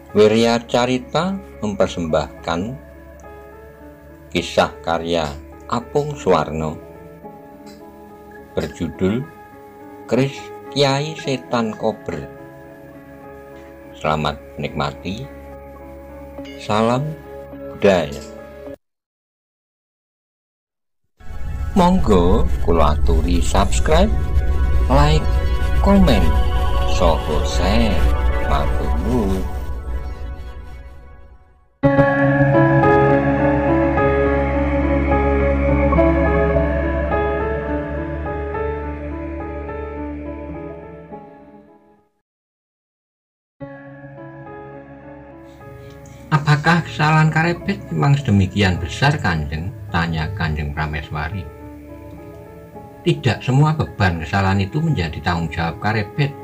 Wirya Carita mempersembahkan kisah karya Apung Suwarno berjudul Kris Kyai Setan Kober. Selamat menikmati. Salam budaya. Monggo kula aturi subscribe, like, komen, saha share. Matur nuwun. Apakah kesalahan Karebet memang sedemikian besar, Kanjeng? Tanya Kanjeng Prameswari. Tidak semua beban kesalahan itu menjadi tanggung jawab Karebet.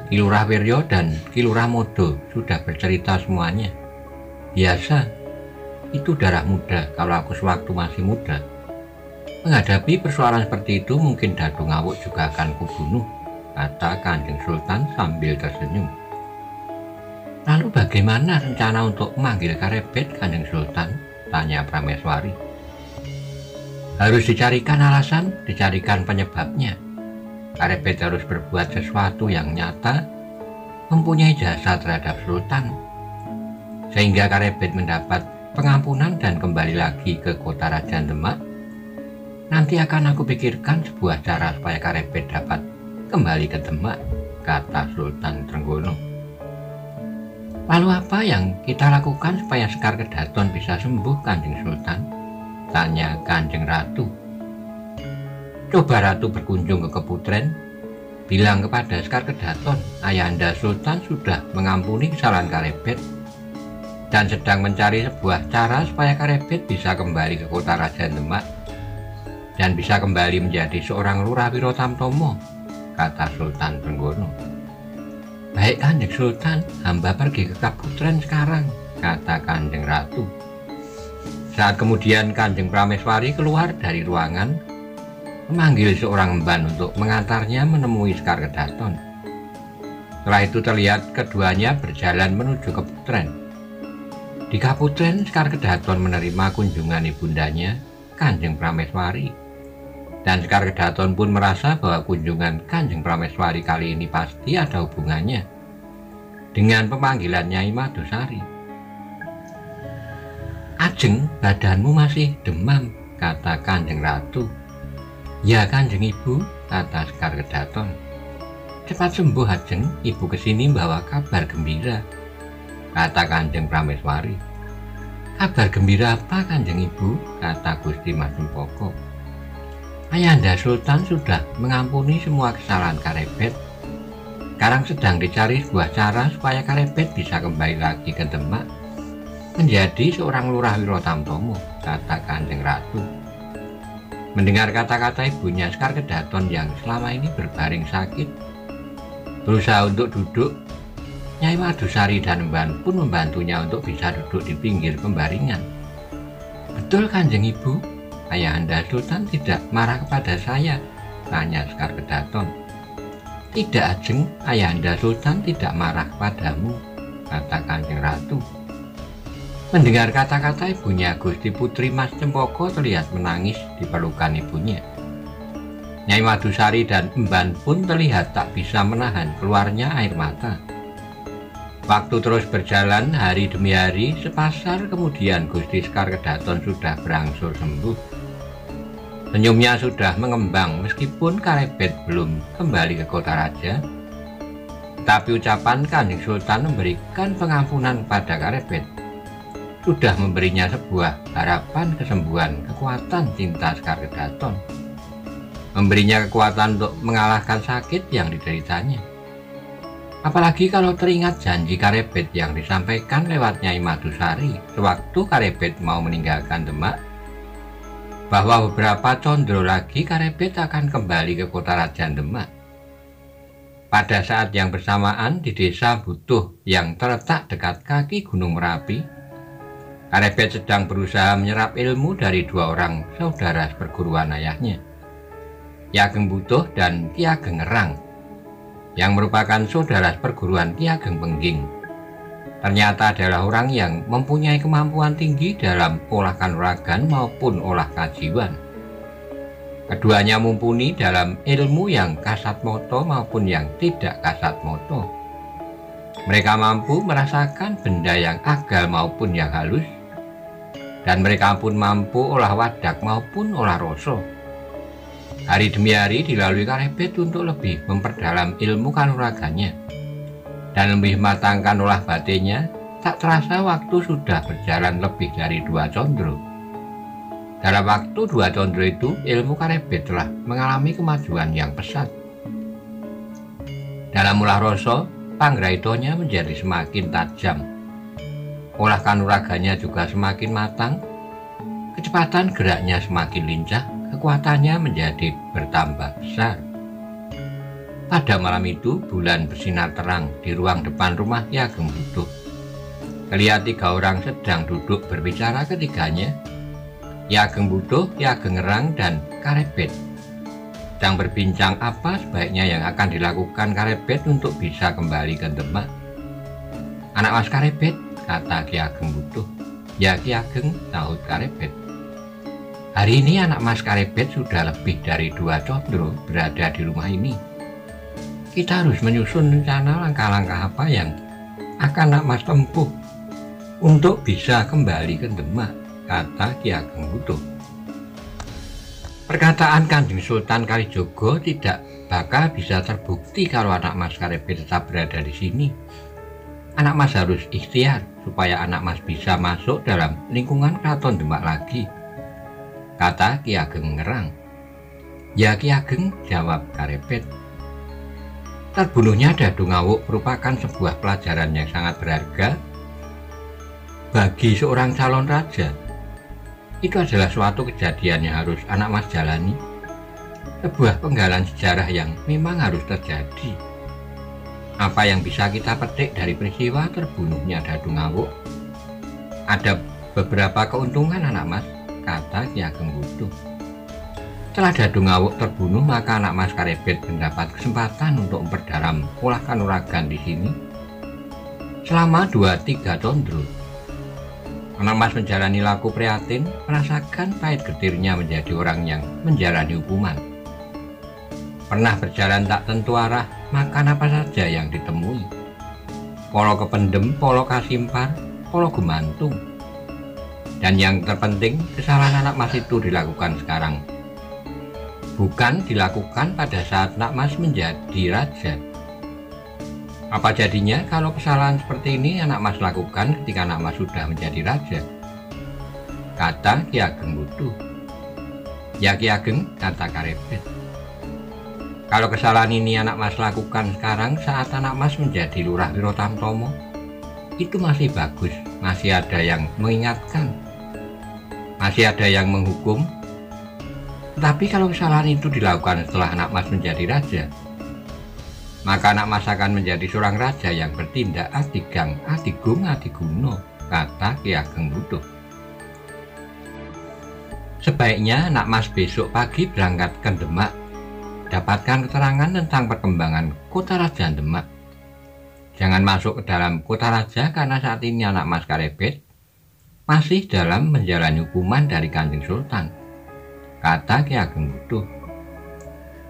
Ki Lurah Wirya dan Ki Lurah Modo sudah bercerita semuanya. Biasa, itu darah muda kalau aku sewaktu masih muda. Menghadapi persoalan seperti itu mungkin Datu Ngawuk juga akan kubunuh, kata Kanjeng Sultan sambil tersenyum. Lalu bagaimana rencana untuk memanggil Karebet, Kanjeng Sultan? Tanya Prameswari. Harus dicarikan alasan, dicarikan penyebabnya. Karebet harus berbuat sesuatu yang nyata, mempunyai jasa terhadap Sultan, sehingga Karebet mendapat pengampunan dan kembali lagi ke kota Raja Demak. Nanti akan aku pikirkan sebuah cara supaya Karebet dapat kembali ke Demak, kata Sultan Trenggono. Lalu apa yang kita lakukan supaya Sekar Kedaton bisa sembuh, Kanjeng Sultan? Tanya Kanjeng Ratu. Coba Ratu berkunjung ke Keputren, bilang kepada Sekar Kedaton, Ayahanda Sultan sudah mengampuni kesalahan Karebet dan sedang mencari sebuah cara supaya Karebet bisa kembali ke kota Raja Demak dan bisa kembali menjadi seorang Lurah Wiro Tamtomo, kata Sultan Trenggono. Baik Kanjeng Sultan, hamba pergi ke Keputren sekarang, kata Kanjeng Ratu. Saat kemudian Kanjeng Prameswari keluar dari ruangan, memanggil seorang emban untuk mengantarnya menemui Sekar Kedaton. Setelah itu terlihat keduanya berjalan menuju Keputren. Di Keputren, Sekar Kedaton menerima kunjungan ibundanya, Kanjeng Prameswari. Dan Sekar Kedaton pun merasa bahwa kunjungan Kanjeng Prameswari kali ini pasti ada hubungannya dengan pemanggilan Nyai Madusari. Ajeng, badanmu masih demam, kata Kanjeng Ratu. Ya Kanjeng Ibu, kata Sekar Kedaton. Cepat sembuh Ajeng, Ibu kesini membawa kabar gembira, kata Kanjeng Prameswari. Kabar gembira apa Kanjeng Ibu, kata Gusti Mas Cempaka. Ayahanda Sultan sudah mengampuni semua kesalahan Karebet. Sekarang sedang dicari sebuah cara supaya Karebet bisa kembali lagi ke Demak menjadi seorang Lurah Wiro Tamtomo, kata Kanjeng Ratu. Mendengar kata-kata ibunya, Sekar Kedaton yang selama ini berbaring sakit berusaha untuk duduk. Nyai Madusari dan Emban pun membantunya untuk bisa duduk di pinggir pembaringan. Betul Kanjeng Ibu, Ayahanda Sultan tidak marah kepada saya, tanya Sekar Kedaton. Tidak Ajeng, Ayahanda Sultan tidak marah padamu, kata Kanjeng Ratu. Mendengar kata-kata ibunya, Gusti Putri Mas Cempaka terlihat menangis di pelukan ibunya. Nyai Madusari dan Emban pun terlihat tak bisa menahan keluarnya air mata. Waktu terus berjalan, hari demi hari, sepasar kemudian Gusti Sekar Kedaton sudah berangsur sembuh. Senyumnya sudah mengembang meskipun Karebet belum kembali ke kota raja. Tapi ucapan Kanjeng Sultan memberikan pengampunan pada Karebet sudah memberinya sebuah harapan kesembuhan, kekuatan cinta Sekar Kedaton. Memberinya kekuatan untuk mengalahkan sakit yang dideritanya. Apalagi kalau teringat janji Karebet yang disampaikan lewat Nyai Madusari sewaktu Karebet mau meninggalkan Demak, bahwa beberapa condro lagi Karebet akan kembali ke kota Raja Demak. Pada saat yang bersamaan di desa Butuh yang terletak dekat kaki Gunung Merapi, Karebet sedang berusaha menyerap ilmu dari dua orang saudara perguruan ayahnya, Ki Ageng Butuh dan Ki Ageng Ngerang, yang merupakan saudara perguruan Ki Ageng Pengging. ternyata adalah orang yang mempunyai kemampuan tinggi dalam olah kanuragan maupun olah kajiwan. Keduanya mumpuni dalam ilmu yang kasat moto maupun yang tidak kasat moto. Mereka mampu merasakan benda yang agal maupun yang halus, dan mereka pun mampu olah wadak maupun olah rasa. Hari demi hari dilalui Karebet untuk lebih memperdalam ilmu kanuragannya dan lebih matangkan olah batinnya. Tak terasa waktu sudah berjalan lebih dari 2 condro. Dalam waktu 2 condro itu, ilmu Karebet telah mengalami kemajuan yang pesat. Dalam olah rasa, panggraitonya menjadi semakin tajam. Olah kanuragannya juga semakin matang. Kecepatan geraknya semakin lincah, kekuatannya menjadi bertambah besar. Pada malam itu, bulan bersinar terang di ruang depan rumah Ki Ageng Butuh. Terlihat 3 orang sedang duduk berbicara ketiganya. Ki Ageng Butuh, Ki Ageng Ngerang, dan Karebet sedang berbincang apa sebaiknya yang akan dilakukan Karebet untuk bisa kembali ke Demak. "Anak Mas Karebet," kata Ki Ageng Butuh. "Ya Ki Ageng," sahut Karebet. "Hari ini anak Mas Karebet sudah lebih dari 2 condro berada di rumah ini. Kita harus menyusun rencana langkah-langkah apa yang akan anak Mas tempuh untuk bisa kembali ke Demak," kata Ki Ageng Butuh. Perkataan Kanjeng Sultan Kalijogo tidak bakal bisa terbukti kalau anak Mas Karebet tetap berada di sini. Anak Mas harus ikhtiar supaya anak Mas bisa masuk dalam lingkungan Keraton Demak lagi, kata Ki Ageng Ngerang. "Ya Ki Ageng," jawab Karebet. Terbunuhnya Dadu Ngawuk merupakan sebuah pelajaran yang sangat berharga bagi seorang calon raja. Itu adalah suatu kejadian yang harus anak Mas jalani, sebuah penggalan sejarah yang memang harus terjadi. Apa yang bisa kita petik dari peristiwa terbunuhnya Dadu Ngawuk? Ada beberapa keuntungan anak Mas, kata Ki Ageng Butuh. Setelah Dadu Ngawuk terbunuh, maka anak Mas Karebet mendapat kesempatan untuk memperdalam olah kanuragan di sini selama 2-3 condro. Anak Mas menjalani laku prihatin, merasakan pahit getirnya menjadi orang yang menjalani hukuman. Pernah berjalan tak tentu arah, makan apa saja yang ditemui. Polo kependem, polo kasimpar, polo gumantung. Dan yang terpenting, kesalahan anak Mas itu dilakukan sekarang, bukan dilakukan pada saat anak Mas menjadi raja. Apa jadinya kalau kesalahan seperti ini anak Mas lakukan ketika anak Mas sudah menjadi raja? Kata Ki Ageng Butuh. Ya Ki Ageng, kata Karebet. Kalau kesalahan ini anak Mas lakukan sekarang saat anak Mas menjadi Lurah Wirotamtomo, itu masih bagus, masih ada yang mengingatkan, masih ada yang menghukum. Tetapi kalau kesalahan itu dilakukan setelah anak Mas menjadi raja, maka anak Mas akan menjadi seorang raja yang bertindak adigang, adigung, adiguno, kata Ki Ageng Butuh. Sebaiknya anak Mas besok pagi berangkat ke Demak, dapatkan keterangan tentang perkembangan kota raja Demak. Jangan masuk ke dalam kota raja karena saat ini anak Mas Karebet masih dalam menjalani hukuman dari Kanjeng Sultan, kata Ki Ageng Butuh.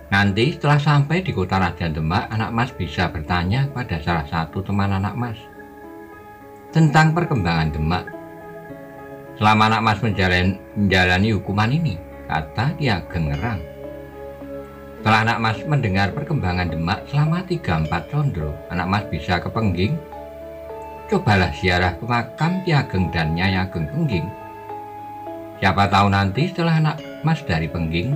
Nanti setelah sampai di kota raja Demak, anak Mas bisa bertanya pada salah satu teman anak Mas tentang perkembangan Demak selama anak Mas menjalani hukuman ini, kata Ki Ageng Ngerang. Setelah anak Mas mendengar perkembangan Demak selama 3-4 condro, anak Mas bisa ke Pengging. Cobalah ziarah ke makam Ki Ageng dan Nyai Ageng Pengging. Siapa tahu nanti setelah anak Mas dari Pengging,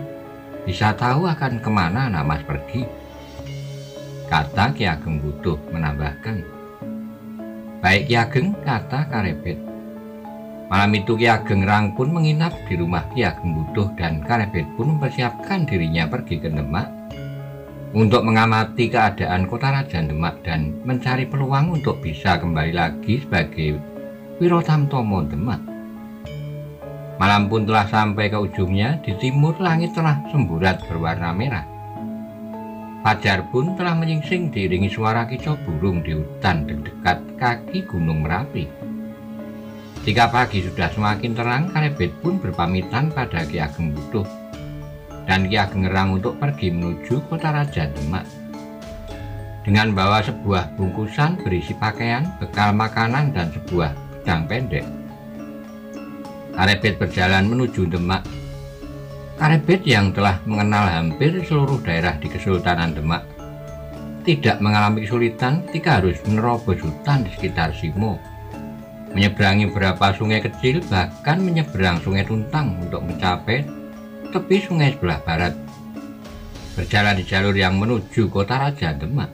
bisa tahu akan kemana anak Mas pergi, kata Ki Ageng Butuh menambahkan. Baik Ki Ageng, kata Karebet. Malam itu Ki Ageng Ngerang pun menginap di rumah Ki Ageng Butuh dan Karebet pun mempersiapkan dirinya pergi ke Demak untuk mengamati keadaan kota raja Demak dan mencari peluang untuk bisa kembali lagi sebagai Wirotamtomo Demak. Malam pun telah sampai ke ujungnya. Di timur langit telah semburat berwarna merah. Fajar pun telah menyingsing diiringi suara kicau burung di hutan dekat kaki Gunung Merapi. Ketika pagi sudah semakin terang, Karebet pun berpamitan pada Ki Ageng Butuh dan Ki Ageng Ngerang untuk pergi menuju kota Raja Demak. Dengan bawa sebuah bungkusan berisi pakaian, bekal makanan, dan sebuah pedang pendek, Karebet berjalan menuju Demak. Karebet yang telah mengenal hampir seluruh daerah di Kesultanan Demak tidak mengalami kesulitan ketika harus menerobos hutan di sekitar Simo, menyeberangi beberapa sungai kecil, bahkan menyeberang Sungai Tuntang untuk mencapai tepi sungai sebelah barat, berjalan di jalur yang menuju kota Raja Demak.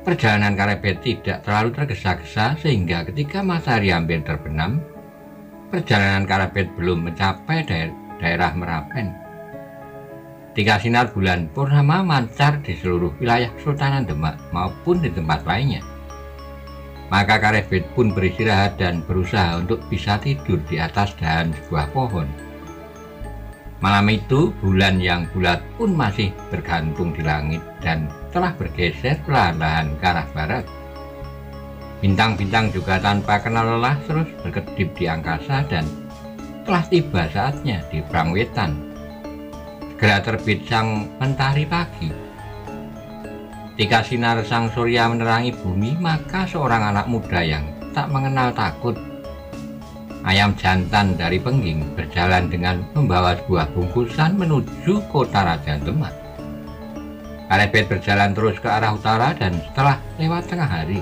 Perjalanan Karebet tidak terlalu tergesa-gesa sehingga ketika matahari hampir terbenam, perjalanan Karebet belum mencapai daerah Merapen. Ketika sinar bulan purnama mancar di seluruh wilayah Kesultanan Demak maupun di tempat lainnya, maka Karebet pun beristirahat dan berusaha untuk bisa tidur di atas dahan sebuah pohon. Malam itu bulan yang bulat pun masih bergantung di langit dan telah bergeser perlahan-lahan ke arah barat. Bintang-bintang juga tanpa kenal lelah terus berkedip di angkasa dan telah tiba saatnya di Perang Wetan. Segera terbit sang mentari pagi. Ketika sinar sang surya menerangi bumi, maka seorang anak muda yang tak mengenal takut, ayam jantan dari Pengging, berjalan dengan membawa sebuah bungkusan menuju kota Raja Demak. Karebet berjalan terus ke arah utara dan setelah lewat tengah hari,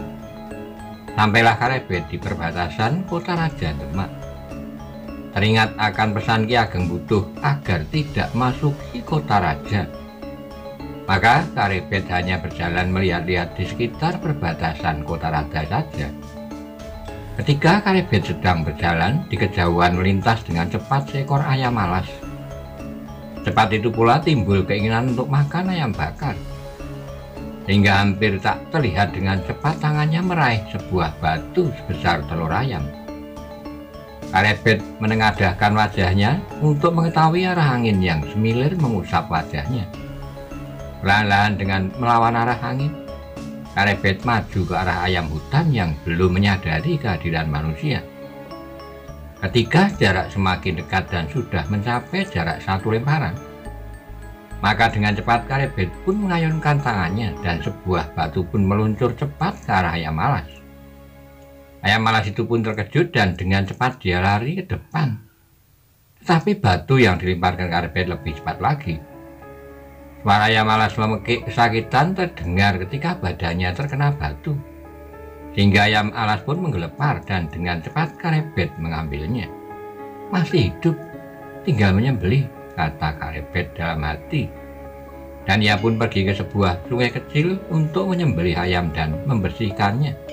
sampailah Karebet di perbatasan kota Raja Demak. Teringat akan pesan Ki Ageng Butuh agar tidak masuki kota raja, maka Karebet hanya berjalan melihat-lihat di sekitar perbatasan kota raja saja. Ketika Karebet sedang berjalan, di kejauhan melintas dengan cepat seekor ayam alas. Cepat itu pula timbul keinginan untuk makan ayam bakar, sehingga hampir tak terlihat dengan cepat tangannya meraih sebuah batu sebesar telur ayam. Karebet menengadahkan wajahnya untuk mengetahui arah angin yang semilir mengusap wajahnya. Perlahan-lahan dengan melawan arah angin, Karebet maju ke arah ayam hutan yang belum menyadari kehadiran manusia. Ketika jarak semakin dekat dan sudah mencapai jarak satu lemparan, maka dengan cepat Karebet pun mengayunkan tangannya dan sebuah batu pun meluncur cepat ke arah ayam malas. Ayam malas itu pun terkejut dan dengan cepat dia lari ke depan. Tetapi batu yang dilemparkan Karebet lebih cepat lagi. Suara ayam malas memekik kesakitan terdengar ketika badannya terkena batu, sehingga ayam alas pun menggelepar dan dengan cepat Karebet mengambilnya. Masih hidup, tinggal menyembelih, kata Karebet dalam hati. Dan ia pun pergi ke sebuah sungai kecil untuk menyembelih ayam dan membersihkannya.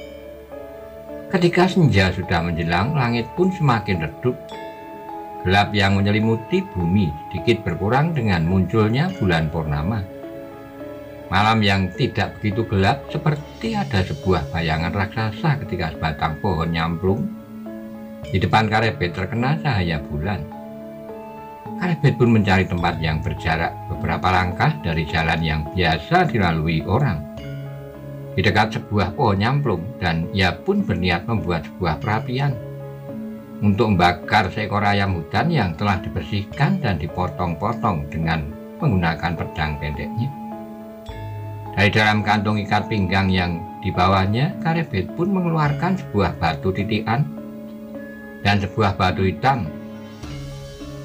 Ketika senja sudah menjelang, langit pun semakin redup. Gelap yang menyelimuti bumi sedikit berkurang dengan munculnya bulan purnama. Malam yang tidak begitu gelap, seperti ada sebuah bayangan raksasa ketika sebatang pohon nyamplung di depan Karebet terkena cahaya bulan. Karebet pun mencari tempat yang berjarak beberapa langkah dari jalan yang biasa dilalui orang, di dekat sebuah pohon nyamplung, dan ia pun berniat membuat sebuah perapian untuk membakar seekor ayam hutan yang telah dibersihkan dan dipotong-potong dengan menggunakan pedang pendeknya. Dari dalam kantung ikat pinggang yang dibawanya, Karebet pun mengeluarkan sebuah batu titikan dan sebuah batu hitam,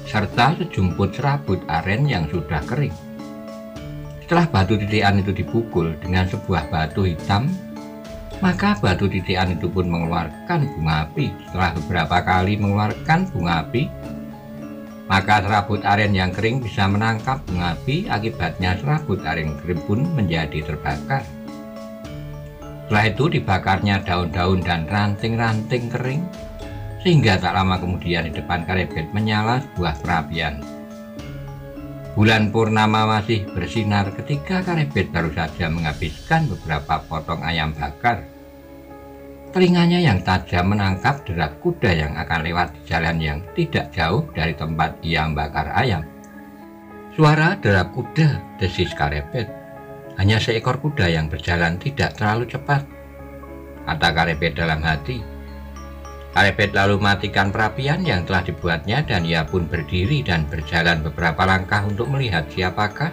serta sejumput serabut aren yang sudah kering. Setelah batu titikan itu dipukul dengan sebuah batu hitam, maka batu titikan itu pun mengeluarkan bunga api. Setelah beberapa kali mengeluarkan bunga api, maka serabut aren yang kering bisa menangkap bunga api. Akibatnya serabut aren kering pun menjadi terbakar. Setelah itu dibakarnya daun-daun dan ranting-ranting kering, sehingga tak lama kemudian di depan Karebet menyala sebuah perapian. Bulan purnama masih bersinar ketika Karebet baru saja menghabiskan beberapa potong ayam bakar. Telinganya yang tajam menangkap derak kuda yang akan lewat di jalan yang tidak jauh dari tempat ia membakar ayam. Suara derak kuda, desis Karebet. hanya seekor kuda yang berjalan tidak terlalu cepat, kata Karebet dalam hati. Karebet lalu matikan perapian yang telah dibuatnya dan ia pun berdiri dan berjalan beberapa langkah untuk melihat siapakah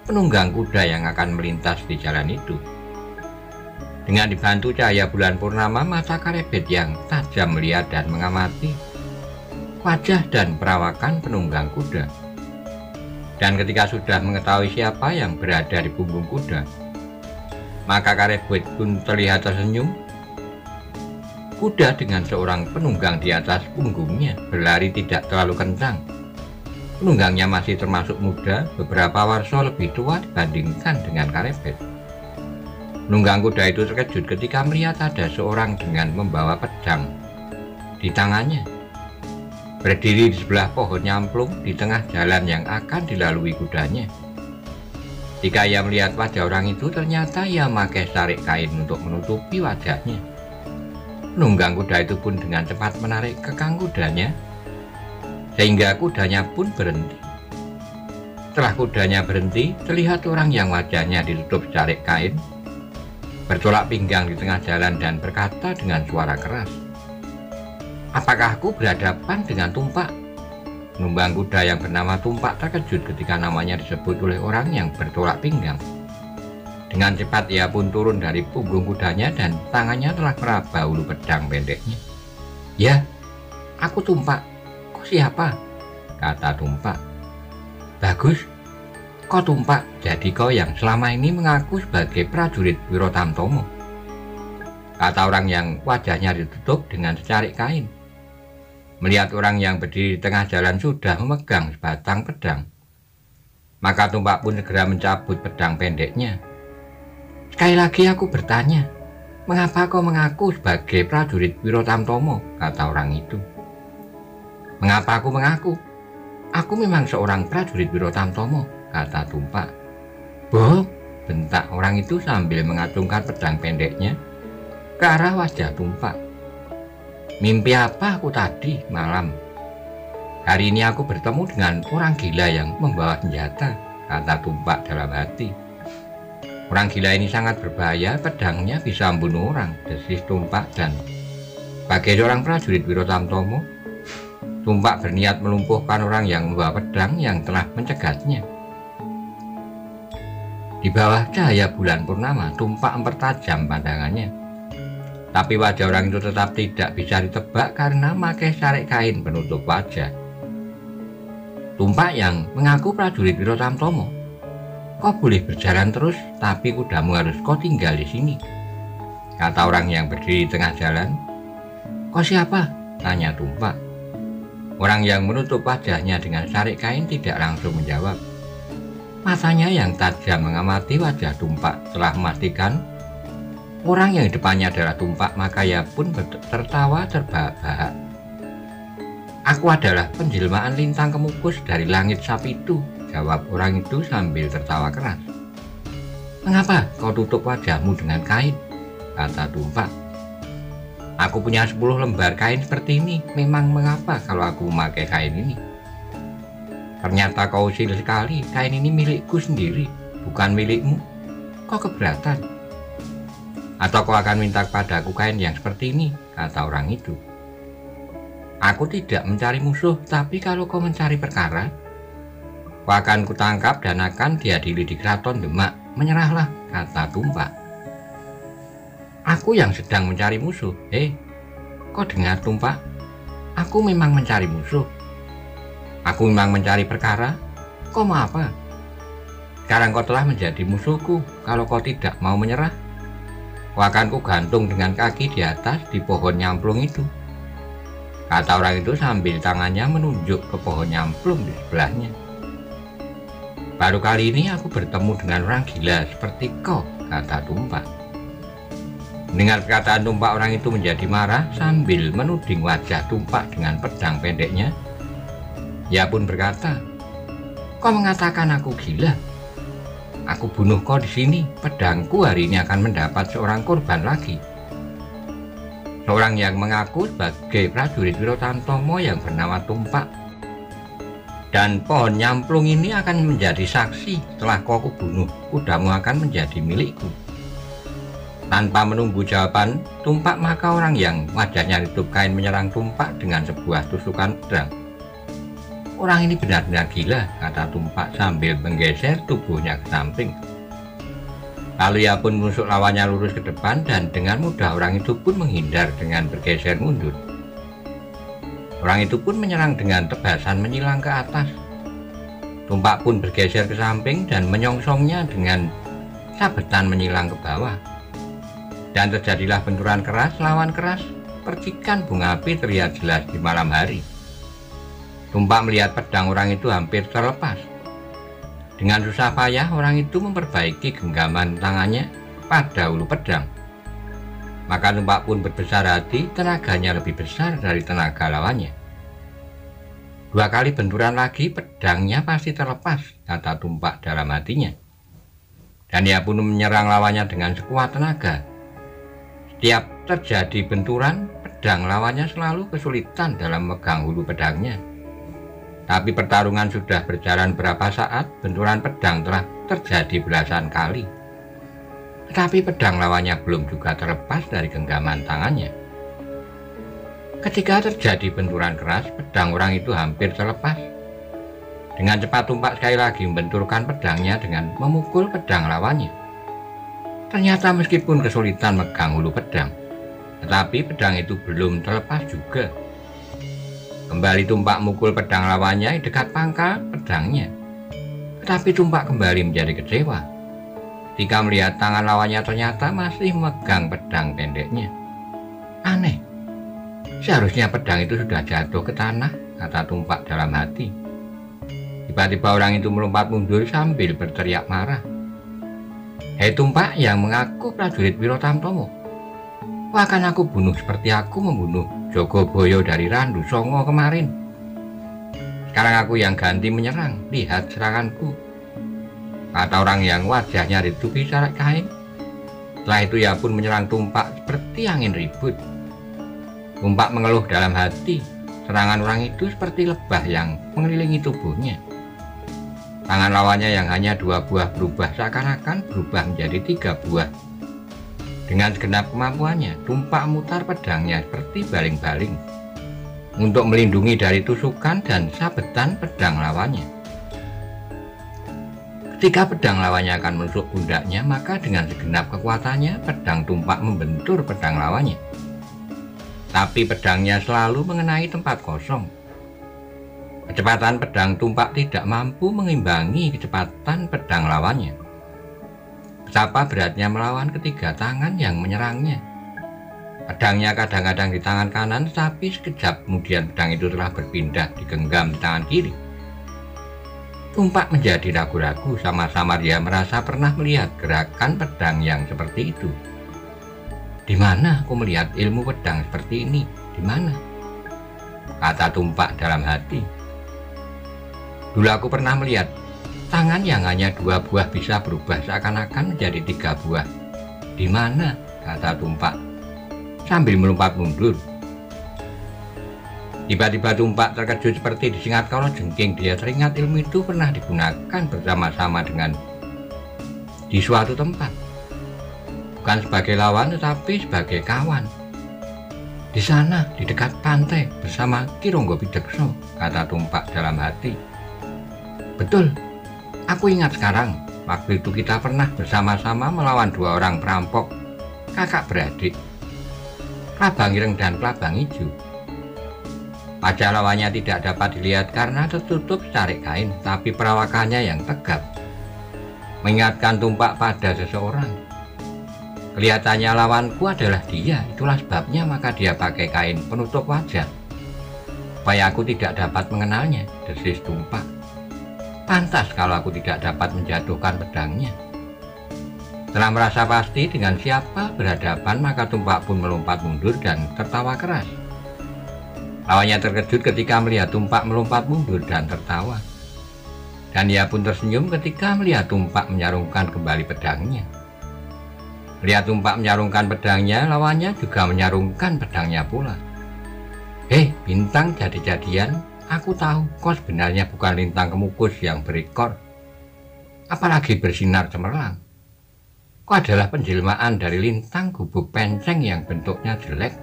penunggang kuda yang akan melintas di jalan itu. Dengan dibantu cahaya bulan purnama, mata Karebet yang tajam melihat dan mengamati wajah dan perawakan penunggang kuda. Dan ketika sudah mengetahui siapa yang berada di punggung kuda, maka Karebet pun terlihat tersenyum. Kuda dengan seorang penunggang di atas punggungnya berlari tidak terlalu kencang. Penunggangnya masih termasuk muda, beberapa warsa lebih tua dibandingkan dengan Karebet. Penunggang kuda itu terkejut ketika melihat ada seorang dengan membawa pedang di tangannya, berdiri di sebelah pohon nyamplung di tengah jalan yang akan dilalui kudanya. Jika ia melihat wajah orang itu, ternyata ia memakai sarik kain untuk menutupi wajahnya. Penunggang kuda itu pun dengan cepat menarik kekang kudanya, sehingga kudanya pun berhenti. Setelah kudanya berhenti, terlihat orang yang wajahnya ditutup sarik kain, bertolak pinggang di tengah jalan dan berkata dengan suara keras, "Apakah aku berhadapan dengan Tumpak?" Penunggang kuda yang bernama Tumpak terkejut ketika namanya disebut oleh orang yang bertolak pinggang. Dengan cepat ia pun turun dari punggung kudanya dan tangannya telah meraba ulu pedang pendeknya. "Ya, aku Tumpak. Kau siapa?" kata Tumpak. "Bagus, kau Tumpak. Jadi kau yang selama ini mengaku sebagai prajurit Wiro Tamtomo," kata orang yang wajahnya ditutup dengan secarik kain. Melihat orang yang berdiri di tengah jalan sudah memegang sebatang pedang, maka Tumpak pun segera mencabut pedang pendeknya. "Sekali lagi aku bertanya, mengapa kau mengaku sebagai prajurit Wiro Tamtomo?" kata orang itu. "Mengapa aku mengaku? Aku memang seorang prajurit Wiro Tamtomo," kata Tumpak. "Bohong," bentak orang itu sambil mengacungkan pedang pendeknya ke arah wajah Tumpak. "Mimpi apa aku tadi malam? Hari ini aku bertemu dengan orang gila yang membawa senjata," kata Tumpak dalam hati. "Orang gila ini sangat berbahaya, pedangnya bisa membunuh orang," desis Tumpak, dan sebagai seorang prajurit Wiro Tamtomo, Tumpak berniat melumpuhkan orang yang membawa pedang yang telah mencegatnya. Di bawah cahaya bulan purnama, Tumpak mempertajam pandangannya. Tapi wajah orang itu tetap tidak bisa ditebak karena memakai sarik kain penutup wajah. "Tumpak yang mengaku prajurit Wiro Tamtomo, kau boleh berjalan terus, tapi kudamu harus kau tinggal di sini," kata orang yang berdiri di tengah jalan. "Kau siapa?" tanya Tumpak. Orang yang menutup wajahnya dengan sarik kain tidak langsung menjawab. Matanya yang tajam mengamati wajah Tumpak. Setelah memastikan orang yang di depannya adalah Tumpak, maka ia pun tertawa terbahak-bahak. "Aku adalah penjelmaan lintang kemukus dari langit Sapitu," jawab orang itu sambil tertawa keras. "Mengapa kau tutup wajahmu dengan kain?" kata Tumpak. "Aku punya 10 lembar kain seperti ini. Memang mengapa kalau aku memakai kain ini? Ternyata kau usil sekali. Kain ini milikku sendiri, bukan milikmu. Kau keberatan? Atau kau akan minta kepadaku kain yang seperti ini?" kata orang itu. "Aku tidak mencari musuh, tapi kalau kau mencari perkara, kau akan kutangkap dan akan diadili di keraton Demak. Menyerahlah," kata Tumpak. "Aku yang sedang mencari musuh. Kau dengar Tumpak? Aku memang mencari musuh. Aku memang mencari perkara. Kau mau apa? Sekarang kau telah menjadi musuhku. Kalau kau tidak mau menyerah, kau akan kugantung dengan kaki di atas di pohon nyamplung itu," kata orang itu sambil tangannya menunjuk ke pohon nyamplung di sebelahnya. "Baru kali ini aku bertemu dengan orang gila seperti kau," kata Tumpak. Mendengar perkataan Tumpak, orang itu menjadi marah sambil menuding wajah Tumpak dengan pedang pendeknya. Ia pun berkata, "Kau mengatakan aku gila? Aku bunuh kau di sini. Pedangku hari ini akan mendapat seorang korban lagi." Seorang yang mengaku sebagai prajurit Wiro Tamtomo yang bernama Tumpak Dan pohon nyamplung ini akan menjadi saksi setelah kau kubunuh, kudamu akan menjadi milikku. Tanpa menunggu jawaban Tumpak, maka orang yang wajahnya ditutup kain menyerang Tumpak dengan sebuah tusukan pedang. Orang ini benar-benar gila, kata Tumpak sambil menggeser tubuhnya ke samping. Lalu ia pun menusuk lawannya lurus ke depan dan dengan mudah orang itu pun menghindar dengan bergeser mundur. Orang itu pun menyerang dengan tebasan menyilang ke atas. Tumpak pun bergeser ke samping dan menyongsongnya dengan sabetan menyilang ke bawah. Dan terjadilah benturan keras lawan keras, percikan bunga api terlihat jelas di malam hari. Tumpak melihat pedang orang itu hampir terlepas. Dengan susah payah orang itu memperbaiki genggaman tangannya pada ulu pedang. Maka Tumpak pun berbesar hati, tenaganya lebih besar dari tenaga lawannya. 2 kali benturan lagi pedangnya pasti terlepas, kata Tumpak dalam hatinya. Dan ia pun menyerang lawannya dengan sekuat tenaga. Setiap terjadi benturan, pedang lawannya selalu kesulitan dalam memegang hulu pedangnya. Tapi pertarungan sudah berjalan berapa saat, benturan pedang telah terjadi belasan kali. Tetapi pedang lawannya belum juga terlepas dari genggaman tangannya. Ketika terjadi benturan keras, pedang orang itu hampir terlepas. Dengan cepat Tumpak sekali lagi membenturkan pedangnya dengan memukul pedang lawannya. Ternyata meskipun kesulitan megang hulu pedang, tetapi pedang itu belum terlepas juga. Kembali Tumpak mukul pedang lawannya di dekat pangkal pedangnya. Tetapi Tumpak kembali menjadi kecewa ketika melihat tangan lawannya ternyata masih memegang pedang pendeknya. Aneh, seharusnya pedang itu sudah jatuh ke tanah, kata Tumpak dalam hati. Tiba-tiba orang itu melompat mundur sambil berteriak marah. Hei Tumpak yang mengaku prajurit Wirotamtomo, kau akan aku bunuh seperti aku membunuh Jogoboyo dari Randu Songo kemarin. Sekarang aku yang ganti menyerang, lihat seranganku, kata orang yang wajahnya ditutupi sarat kain. Setelah itu ia pun menyerang Tumpak seperti angin ribut. Tumpak mengeluh dalam hati, serangan orang itu seperti lebah yang mengelilingi tubuhnya. Tangan lawannya yang hanya 2 buah berubah seakan-akan berubah menjadi 3 buah. Dengan segenap kemampuannya, Tumpak memutar pedangnya seperti baling-baling untuk melindungi dari tusukan dan sabetan pedang lawannya. Ketika pedang lawannya akan menusuk pundaknya, maka dengan segenap kekuatannya pedang Tumpak membentur pedang lawannya. Tapi pedangnya selalu mengenai tempat kosong. Kecepatan pedang Tumpak tidak mampu mengimbangi kecepatan pedang lawannya. Betapa beratnya melawan ketiga tangan yang menyerangnya. Pedangnya kadang-kadang di tangan kanan, tapi sekejap kemudian pedang itu telah berpindah digenggam di tangan kiri. Tumpak menjadi ragu-ragu, sama-sama dia merasa pernah melihat gerakan pedang yang seperti itu. Di mana aku melihat ilmu pedang seperti ini? Di mana? Kata Tumpak dalam hati. Dulu aku pernah melihat tangan yang hanya 2 buah bisa berubah seakan-akan menjadi 3 buah. Di mana? Kata Tumpak sambil melompat mundur. Tiba-tiba Tumpak terkejut seperti disingkat kalau jengking. Dia teringat ilmu itu pernah digunakan bersama-sama dengan di suatu tempat. Bukan sebagai lawan tetapi sebagai kawan. Di sana, di dekat pantai bersama Ki Ronggo Pidekso, kata Tumpak dalam hati. Betul, aku ingat sekarang. Waktu itu kita pernah bersama-sama melawan 2 orang perampok, kakak beradik, Klabang Ireng dan Klabang Ijo. Wajah lawannya tidak dapat dilihat karena tertutup secarik kain, tapi perawakannya yang tegap mengingatkan Tumpak pada seseorang. Kelihatannya lawanku adalah dia, itulah sebabnya maka dia pakai kain penutup wajah, supaya aku tidak dapat mengenalnya, desis Tumpak. Pantas kalau aku tidak dapat menjatuhkan pedangnya. Setelah merasa pasti dengan siapa berhadapan, maka Tumpak pun melompat mundur dan tertawa keras. Lawannya terkejut ketika melihat Tumpak melompat mundur dan tertawa. Dan ia pun tersenyum ketika melihat Tumpak menyarungkan kembali pedangnya. Melihat Tumpak menyarungkan pedangnya, lawannya juga menyarungkan pedangnya pula. Hei, bintang jadi-jadian, aku tahu kau sebenarnya bukan lintang kemukus yang berekor, apalagi bersinar cemerlang. Kau adalah penjelmaan dari lintang gubuk penceng yang bentuknya jelek,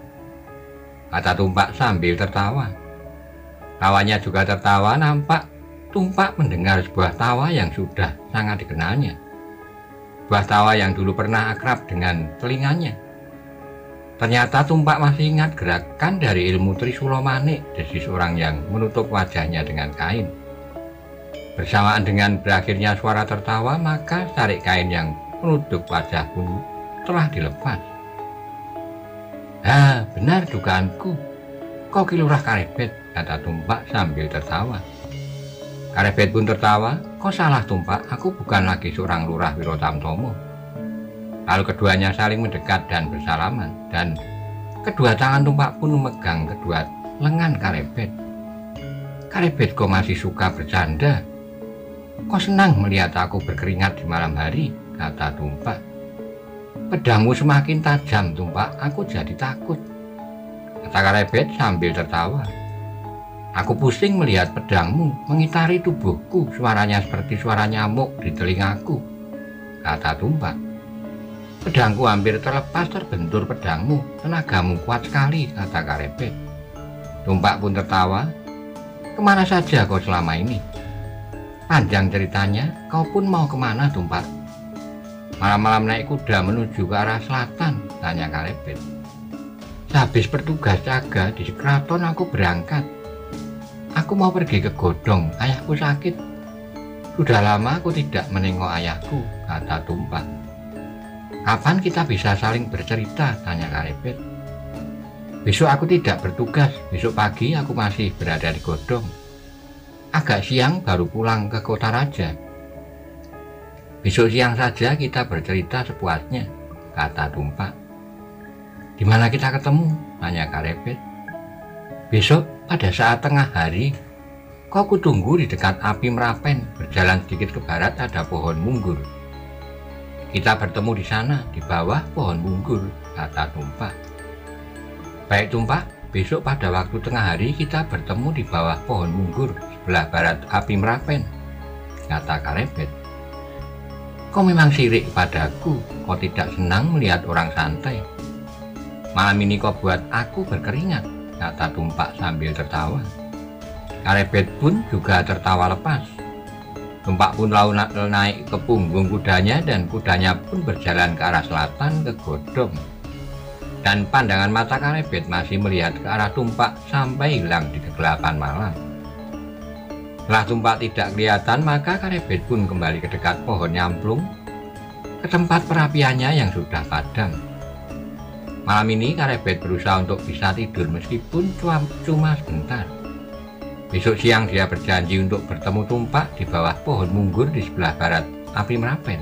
kata Tumpak sambil tertawa. Lawannya juga tertawa. Nampak Tumpak mendengar sebuah tawa yang sudah sangat dikenalnya. Sebuah tawa yang dulu pernah akrab dengan telinganya. Ternyata Tumpak masih ingat gerakan dari ilmu Trisula Manik, desis orang yang menutup wajahnya dengan kain. Bersamaan dengan berakhirnya suara tertawa, maka tarik kain yang menutup wajah pun telah dilepas. Benar dugaanku, kau Ki Lurah Karebet, kata Tumpak sambil tertawa. Karebet pun tertawa. Kau salah Tumpak, aku bukan lagi seorang lurah Wirotamtomo. Lalu keduanya saling mendekat dan bersalaman, dan kedua tangan Tumpak pun memegang kedua lengan Karebet. Karebet, kau masih suka bercanda? Kau senang melihat aku berkeringat di malam hari, kata Tumpak. Pedangmu semakin tajam Tumpak, aku jadi takut, kata Karebet sambil tertawa. Aku pusing melihat pedangmu mengitari tubuhku, suaranya seperti suara nyamuk di telingaku, kata Tumpak. Pedangku hampir terlepas terbentur pedangmu, tenagamu kuat sekali, kata Karebet. Tumpak pun tertawa. Kemana saja kau selama ini? Panjang ceritanya, kau pun mau kemana Tumpak? Malam-malam naik kuda menuju ke arah selatan, tanya Karebet. Sehabis bertugas jaga di keraton aku berangkat. Aku mau pergi ke Godong, ayahku sakit. Sudah lama aku tidak menengok ayahku, kata Tumpak. Kapan kita bisa saling bercerita, tanya Karebet. Besok aku tidak bertugas, besok pagi aku masih berada di Godong. Agak siang baru pulang ke Kota Raja. Besok siang saja kita bercerita sepuasnya, kata Tumpak. Di mana kita ketemu, tanya Karebet. Besok pada saat tengah hari, kau kutunggu di dekat api Merapen, berjalan sedikit ke barat ada pohon munggur. Kita bertemu di sana, di bawah pohon munggur, kata Tumpak. Baik Tumpak, besok pada waktu tengah hari kita bertemu di bawah pohon munggur, sebelah barat api Merapen, kata Karebet. Kau memang sirik padaku, kau tidak senang melihat orang santai. Malam ini kau buat aku berkeringat, kata Tumpak sambil tertawa. Karebet pun juga tertawa lepas. Tumpak pun lalu naik ke punggung kudanya dan kudanya pun berjalan ke arah selatan ke Godong. Dan pandangan mata Karebet masih melihat ke arah Tumpak sampai hilang di kegelapan malam. Setelah Tumpak tidak kelihatan, maka Karebet pun kembali ke dekat pohon nyamplung, ke tempat perapiannya yang sudah padam. Malam ini Karebet berusaha untuk bisa tidur meskipun cuma sebentar. Besok siang dia berjanji untuk bertemu Tumpak di bawah pohon munggur di sebelah barat api Merapen.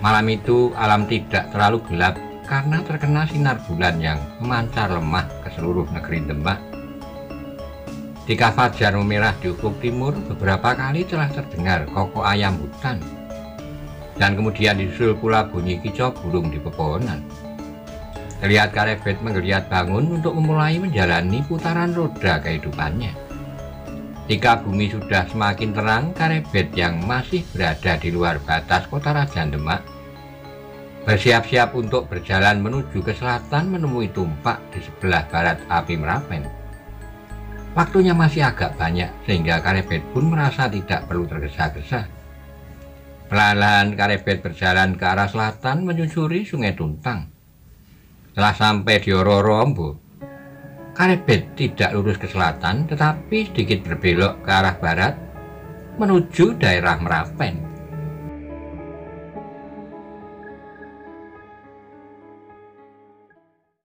Malam itu alam tidak terlalu gelap karena terkena sinar bulan yang memancar lemah ke seluruh negeri Demak. Ketika fajar memerah di ufuk timur, beberapa kali telah terdengar kokok ayam hutan. Dan kemudian disusul pula bunyi kicau burung di pepohonan. Terlihat Karebet menggeliat bangun untuk memulai menjalani putaran roda kehidupannya. Ketika bumi sudah semakin terang, Karebet yang masih berada di luar batas kota Raja Demak bersiap-siap untuk berjalan menuju ke selatan menemui Tumpak di sebelah barat api Merapen. Waktunya masih agak banyak sehingga Karebet pun merasa tidak perlu tergesa-gesa. Perlahan Karebet berjalan ke arah selatan menyusuri Sungai Tuntang. Setelah sampai di Ororombo, Karebet tidak lurus ke selatan tetapi sedikit berbelok ke arah barat menuju daerah Merapen.